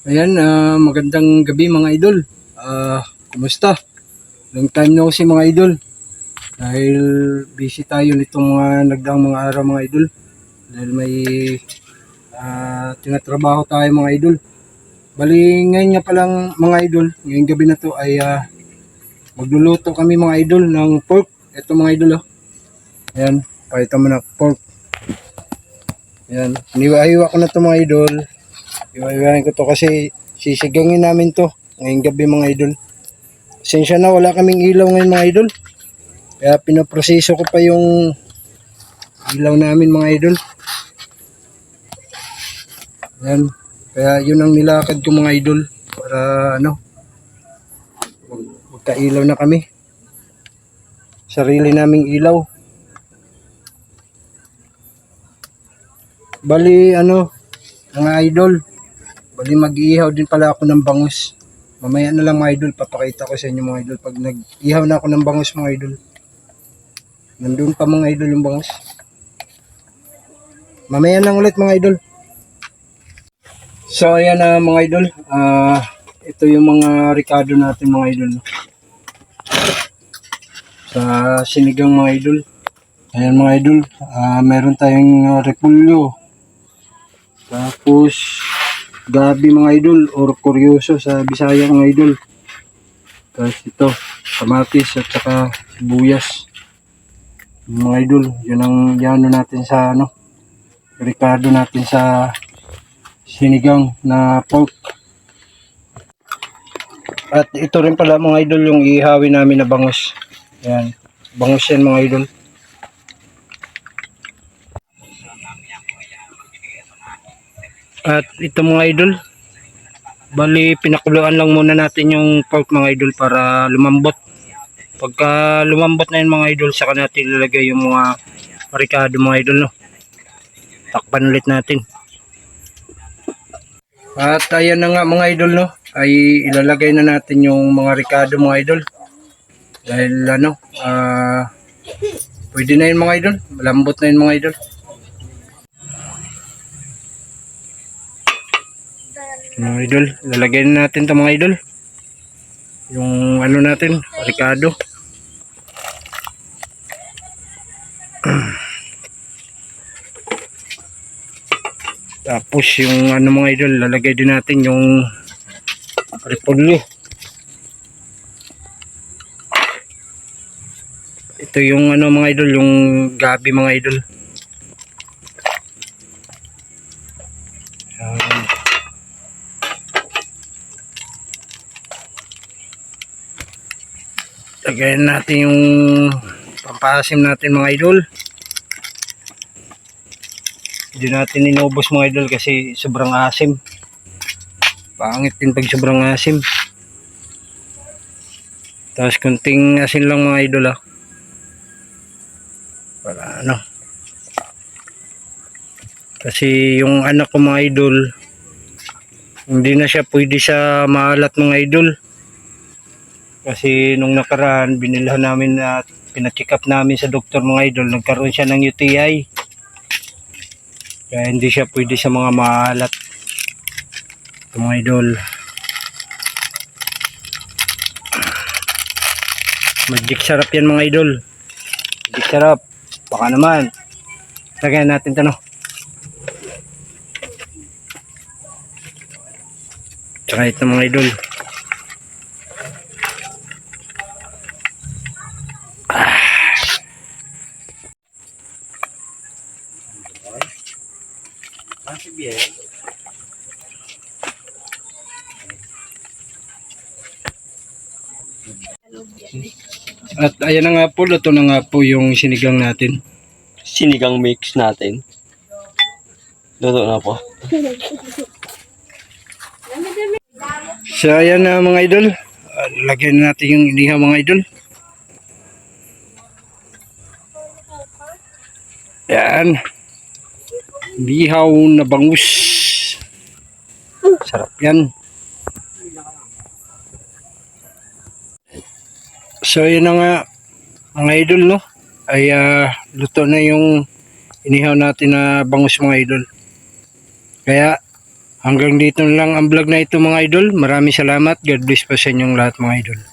Ayan, magandang gabi mga idol. Kumusta? Long time no si mga idol. Dahil busy tayo nitong mga nagdaang mga araw mga idol. Dahil may tinatrabaho tayo mga idol. Bali ngayon nga palang mga idol, ngayong gabi na to ay magluluto kami mga idol ng pork. Ito mga idol oh. Ayan, pakita mo na pork. Ayan, iniwa-iwa ko na to mga idol. Iwa-iwain ko to kasi sisigangin namin to ngayong gabi mga idol. Pasensya na, wala kaming ilaw ngayon mga idol. Kaya pinaproseso ko pa yung ilaw namin mga idol. Ayan. Kaya yun ang nilakad ko mga idol. Para magka-ilaw na kami. Sarili naming ilaw. Bali mga idol. Bali mag-iihaw din pala ako ng bangus. Mamaya na lang mga idol, papakita ko sa inyo mga idol pag nag-ihaw na ako ng bangus mga idol. Nandun pa mga idol yung bangus. Mamaya lang ulit mga idol. So ayan na mga idol. Ito yung mga ricado natin mga idol. Sa sinigang mga idol. Ayan mga idol. Meron tayong repulyo. Tapos gabi mga idol or kuryoso sa Bisaya mga idol. Tapos ito, kamatis at saka sibuyas. Mga idol, yun ang yano natin sa ricado natin sa sinigang na pork. At ito rin pala mga idol yung ihawin namin na bangus. Ayan, bangus yan mga idol. At ito mga idol, bali pinakuluan lang muna natin yung pork mga idol para lumambot. Pagka lumambot na yun mga idol, saka natin ilalagay yung mga ricado mga idol no. Takpan ulit natin. At ayan na nga mga idol no, ay ilalagay na natin yung mga ricado mga idol. Dahil pwede na yun mga idol, malambot na yun mga idol. Mga idol, lalagay na natin ito mga idol. Yung natin, ricado. Tapos yung mga idol, lalagay din natin yung repolyo. Ito yung mga idol, yung gabi mga idol. Lagayan natin yung pampasim natin mga idol. Hindi natin inubos mga idol kasi sobrang asim. Pangit din pag sobrang asim. Tapos kunting asin lang mga idol para kasi yung anak ko mga idol, hindi na siya pwede sa maalat mga idol. Kasi nung nakaraan binilhan namin at pina-check up namin sa doktor mga idol, nagkaroon siya ng UTI. Kaya hindi siya pwede sa mga maalat. Ito mga idol. Magic sarap yan mga idol. Magic sarap. Baka naman. Lagyan natin ito no. Tsaka ito mga idol. At ayan na nga po, luto na nga po yung sinigang natin. Sinigang mix natin. Luto na po. So ayan na mga idol. Lagyan natin yung inihaw mga idol. Yan. Inihaw na bangus. Sarap yan. So yun na nga mga idol no, ay luto na yung inihaw natin na bangus mga idol. Kaya Hanggang dito lang ang vlog na ito mga idol. Maraming salamat. God bless pa sa inyong lahat mga idol.